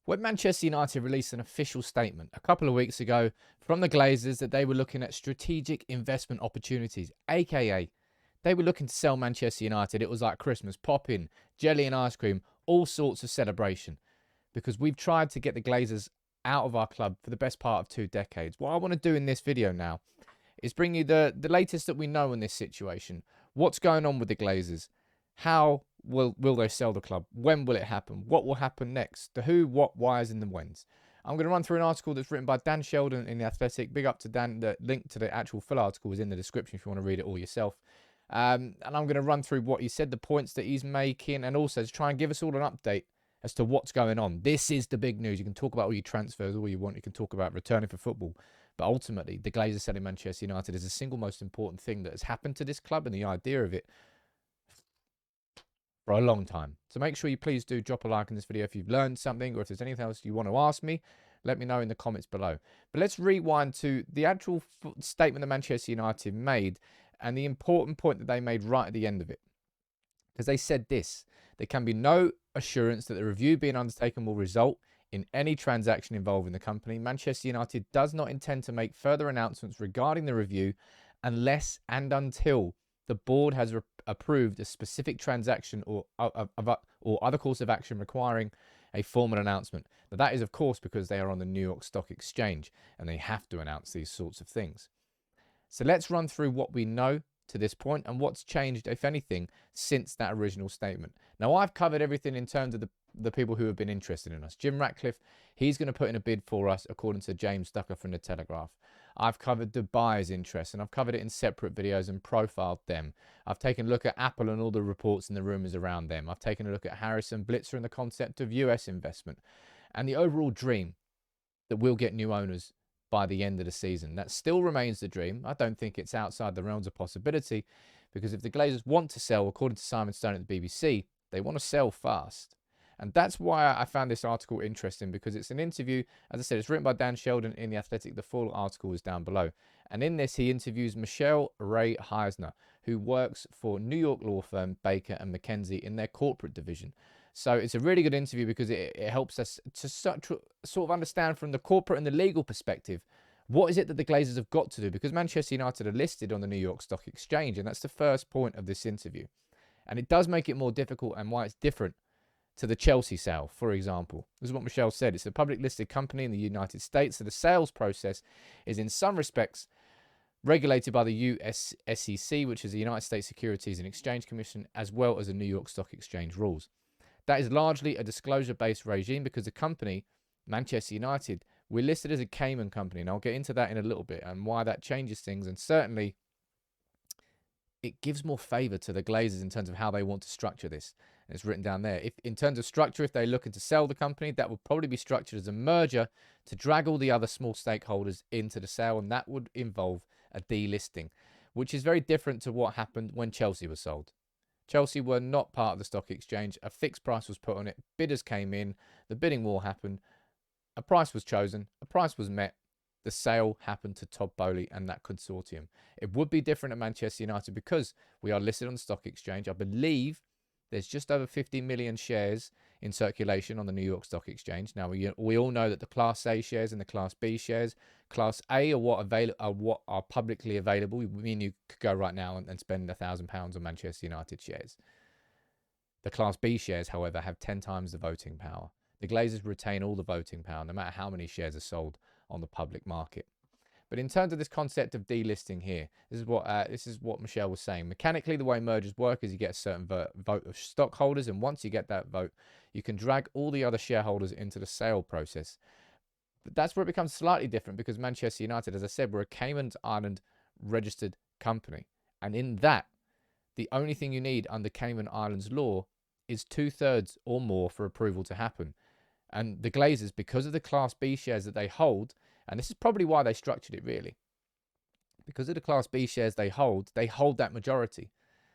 When Manchester United released an official statement a couple of weeks ago from the Glazers that they were looking at strategic investment opportunities, aka they were looking to sell Manchester United. It was like Christmas, popping, jelly and ice cream, all sorts of celebration. Because we've tried to get the Glazers out of our club for the best part of 2 decades. What I want to do in this video now is bring you the latest that we know in this situation. What's going on with the Glazers? How will they sell the club? When will it happen? What will happen next? The who, what, whys, and the whens. I'm going to run through an article that's written by Dan Sheldon in The Athletic. Big up to Dan. The link to the actual full article is in the description if you want to read it all yourself. And I'm going to run through what he said, the points that he's making, and also to try and give us all an update as to what's going on. This is the big news. You can talk about all your transfers, all you want. You can talk about returning for football. But ultimately, the Glazers selling Manchester United is the single most important thing that has happened to this club, and the idea of it for a long time. So make sure you please do drop a like on this video if you've learned something, or if there's anything else you want to ask me, let me know in the comments below. But let's rewind to the actual statement that Manchester United made and the important point that they made right at the end of it. Because they said this: there can be no assurance that the review being undertaken will result in any transaction involving the company. Manchester United does not intend to make further announcements regarding the review unless and until the board has approved a specific transaction or other course of action requiring a formal announcement. Now, that is, of course, because they are on the New York Stock Exchange and they have to announce these sorts of things. So let's run through what we know to this point and what's changed, if anything, since that original statement. Now, I've covered everything in terms of the people who have been interested in us. Jim Ratcliffe, he's going to put in a bid for us, according to James Ducker from The Telegraph. I've covered Dubai's interest, and I've covered it in separate videos and profiled them. I've taken a look at Apple and all the reports and the rumours around them. I've taken a look at Harrison Blitzer and the concept of US investment and the overall dream that we'll get new owners by the end of the season. That still remains the dream. I don't think it's outside the realms of possibility, because if the Glazers want to sell, according to Simon Stone at the BBC, they want to sell fast. And that's why I found this article interesting, because it's an interview. As I said, it's written by Dan Sheldon in The Athletic. The full article is down below. And in this, he interviews Michelle Ray Heisner, who works for New York law firm Baker and McKenzie in their corporate division. So it's a really good interview because it helps us to sort of understand from the corporate and the legal perspective, what is it that the Glazers have got to do? Because Manchester United are listed on the New York Stock Exchange, and that's the first point of this interview. And it does make it more difficult, and why it's different to the Chelsea sale, for example. This is what Michelle said. It's a public listed company in the United States, so the sales process is in some respects regulated by the US SEC, which is the United States Securities and Exchange Commission, as well as the New York Stock Exchange rules. That is largely a disclosure-based regime because the company, Manchester United, we're listed as a Cayman company, and I'll get into that in a little bit and why that changes things. And certainly, it gives more favour to the Glazers in terms of how they want to structure this. And it's written down there. If in terms of structure, if they're looking to sell the company, that would probably be structured as a merger to drag all the other small stakeholders into the sale, and that would involve a delisting, which is very different to what happened when Chelsea was sold. Chelsea were not part of the stock exchange. A fixed price was put on it. Bidders came in. The bidding war happened. A price was chosen. A price was met. The sale happened to Todd Boehly and that consortium. It would be different at Manchester United because we are listed on the stock exchange. I believe there's just over 50 million shares in circulation on the New York Stock Exchange. Now, we all know that the Class A shares and the Class B shares, Class A are what are publicly available. I mean, you could go right now and spend £1,000 on Manchester United shares. The Class B shares, however, have 10 times the voting power. The Glazers retain all the voting power, no matter how many shares are sold on the public market. But in terms of this concept of delisting here, this is what Michelle was saying. Mechanically, the way mergers work is you get a certain vote of stockholders, and once you get that vote, you can drag all the other shareholders into the sale process. But that's where it becomes slightly different because Manchester United, as I said, we're a Cayman Island registered company. And in that, the only thing you need under Cayman Islands law is 2/3 or more for approval to happen. And the Glazers, because of the Class B shares that they hold, and this is probably why they structured it really, because of the Class B shares they hold that majority.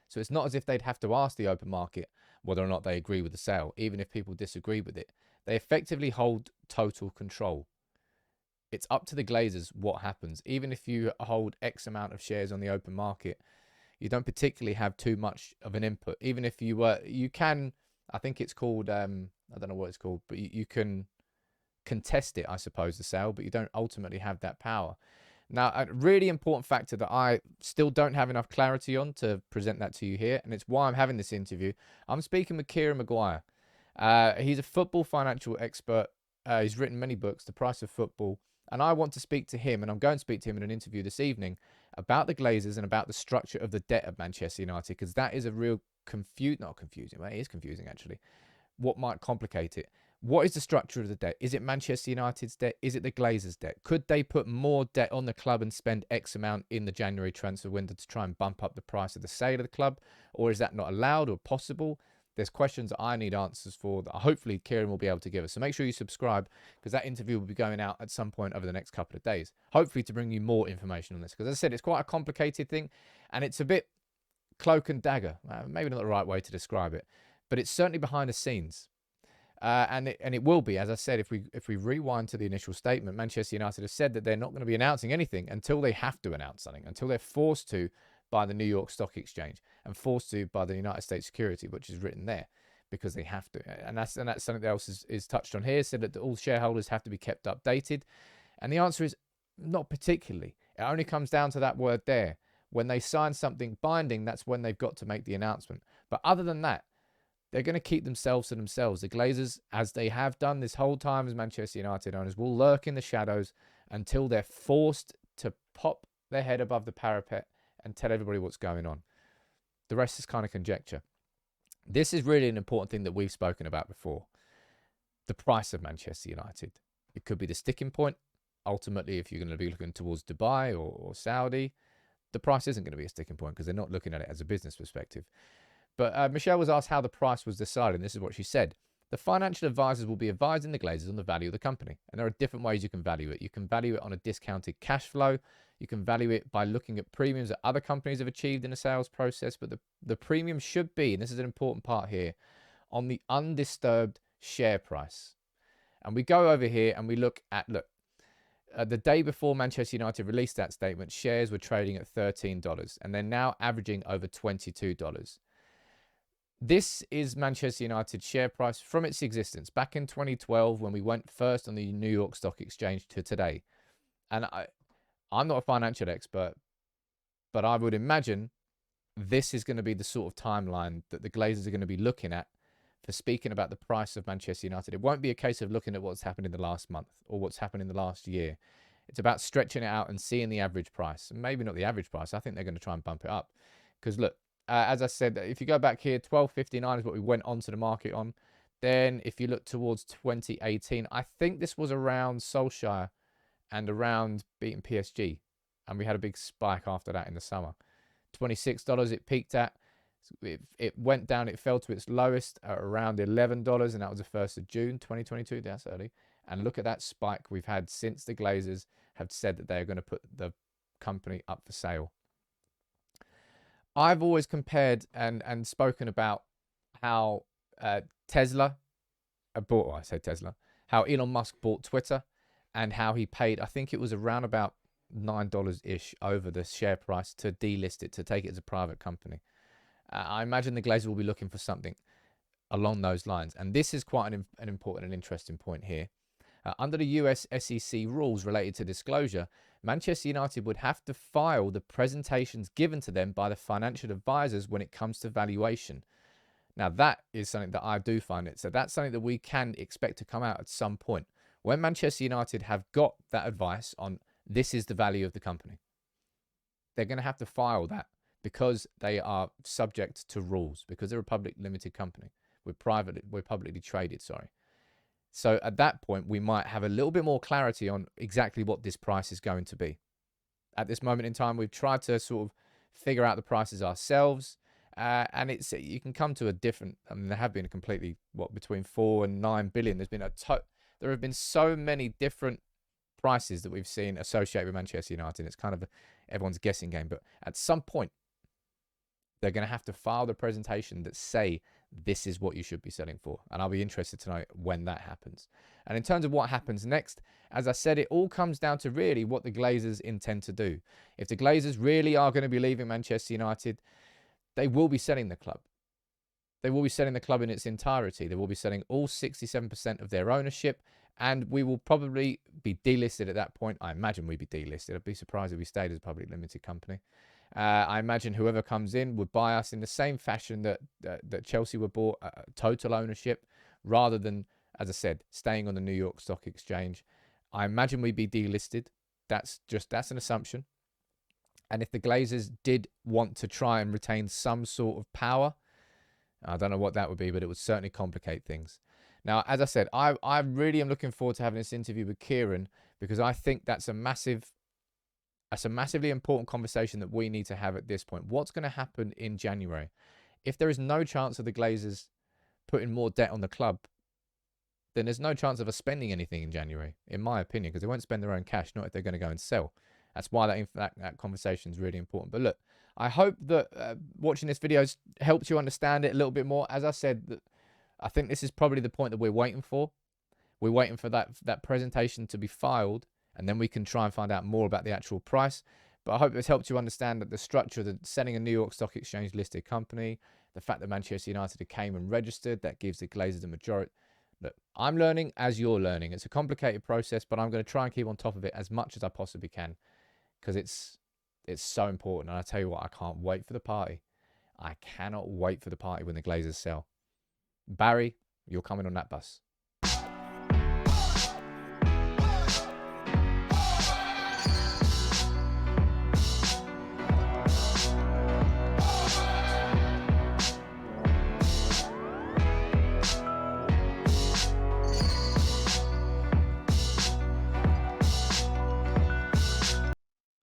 So it's not as if they'd have to ask the open market whether or not they agree with the sale, even if people disagree with it. They effectively hold total control. It's up to the Glazers what happens. Even if you hold X amount of shares on the open market, you don't particularly have too much of an input. Even if you can, I think it's called, I don't know what it's called, but you can contest it, I suppose, the sale, but you don't ultimately have that power. Now, a really important factor that I still don't have enough clarity on to present that to you here, and it's why I'm having this interview. I'm speaking with Kieran McGuire. He's a football financial expert. He's written many books, The Price of Football, and I want to speak to him, and I'm going to speak to him in an interview this evening about the Glazers and about the structure of the debt of Manchester United, because that is a real not confusing, well, it is confusing actually. What might complicate it? What is the structure of the debt? Is it Manchester United's debt? Is it the Glazers' debt? Could they put more debt on the club and spend X amount in the January transfer window to try and bump up the price of the sale of the club? Or is that not allowed or possible? There's questions that I need answers for that hopefully Kieran will be able to give us. So make sure you subscribe, because that interview will be going out at some point over the next couple of days, hopefully to bring you more information on this. Because as I said, it's quite a complicated thing, and it's a bit cloak and dagger. Maybe not the right way to describe it, but it's certainly behind the scenes. And it will be, as I said, if we rewind to the initial statement, Manchester United have said that they're not going to be announcing anything until they have to announce something, until they're forced to by the New York Stock Exchange and forced to by the United States Security, which is written there, because they have to. And that's something else is touched on here, said that all shareholders have to be kept updated. And the answer is not particularly. It only comes down to that word there. When they sign something binding, that's when they've got to make the announcement. But other than that, they're going to keep themselves to themselves. The Glazers, as they have done this whole time as Manchester United owners, will lurk in the shadows until they're forced to pop their head above the parapet and tell everybody what's going on. The rest is kind of conjecture. This is really an important thing that we've spoken about before. The price of Manchester United. It could be the sticking point. Ultimately, if you're going to be looking towards Dubai or Saudi, the price isn't going to be a sticking point because they're not looking at it as a business perspective. But Michelle was asked how the price was decided, and this is what she said. The financial advisors will be advising the Glazers on the value of the company. And there are different ways you can value it. You can value it on a discounted cash flow. You can value it by looking at premiums that other companies have achieved in a sales process. But the premium should be, and this is an important part here, on the undisturbed share price. And we go over here and we look at, the day before Manchester United released that statement, shares were trading at $13, and they're now averaging over $22. This is Manchester United's share price from its existence back in 2012 when we went first on the New York Stock Exchange to today. And I'm not a financial expert, but I would imagine this is going to be the sort of timeline that the Glazers are going to be looking at for speaking about the price of Manchester United. It won't be a case of looking at what's happened in the last month or what's happened in the last year. It's about stretching it out and seeing the average price. And maybe not the average price. I think they're going to try and bump it up. Because look, as I said, if you go back here, 12.59 is what we went onto the market on. Then if you look towards 2018, I think this was around Solskjaer and around beating PSG. And we had a big spike after that in the summer. $26 it peaked at. It went down, it fell to its lowest at around $11, and that was the 1st of June 2022. That's early. And look at that spike we've had since the Glazers have said that they're going to put the company up for sale. I've always compared and spoken about how Tesla bought, I say Tesla, how Elon Musk bought Twitter and how he paid, I think it was around about $9-ish over the share price to delist it, to take it as a private company. I imagine the Glazers will be looking for something along those lines. And this is quite an important and interesting point here. Under the US SEC rules related to disclosure, Manchester United would have to file the presentations given to them by the financial advisors when it comes to valuation. Now, that is something that I do find it. So that's something that we can expect to come out at some point. When Manchester United have got that advice on this is the value of the company, they're going to have to file that because they are subject to rules, because they're a public limited company. We're publicly traded, sorry. So at that point, we might have a little bit more clarity on exactly what this price is going to be. At this moment in time, we've tried to sort of figure out the prices ourselves. And you can come to a different, I mean, there have been completely, between 4 and 9 billion. There have been so many different prices that we've seen associated with Manchester United. It's kind of everyone's guessing game. But at some point, they're going to have to file the presentation that say this is what you should be selling for. And I'll be interested to know when that happens. And in terms of what happens next, as I said, it all comes down to really what the Glazers intend to do. If the Glazers really are going to be leaving Manchester United, they will be selling the club. they will be selling the club in its entirety. They will be selling all 67% of their ownership, and we will probably be delisted at that point. I imagine we'd be delisted. I'd be surprised if we stayed as a public limited company. I imagine whoever comes in would buy us in the same fashion that Chelsea were bought, total ownership, rather than, as I said, staying on the New York Stock Exchange. I imagine we'd be delisted. That's an assumption. And if the Glazers did want to try and retain some sort of power, I don't know what that would be, but it would certainly complicate things. Now, as I said, I really am looking forward to having this interview with Kieran, because I think that's a massively important conversation that we need to have at this point. What's going to happen in January? If there is no chance of the Glazers putting more debt on the club, then there's no chance of us spending anything in January, in my opinion, because they won't spend their own cash, not if they're going to go and sell. That's why that conversation is really important. But look, I hope that watching this video has helped you understand it a little bit more. As I said, I think this is probably the point that we're waiting for. We're waiting for that presentation to be filed, and then we can try and find out more about the actual price. But I hope it's helped you understand that the structure of selling a New York Stock Exchange listed company, the fact that Manchester United came and registered, that gives the Glazers the majority. Look, I'm learning as you're learning. It's a complicated process, but I'm going to try and keep on top of it as much as I possibly can, because it's so important. And I tell you what, I can't wait for the party. I cannot wait for the party when the Glazers sell. Barry, you're coming on that bus.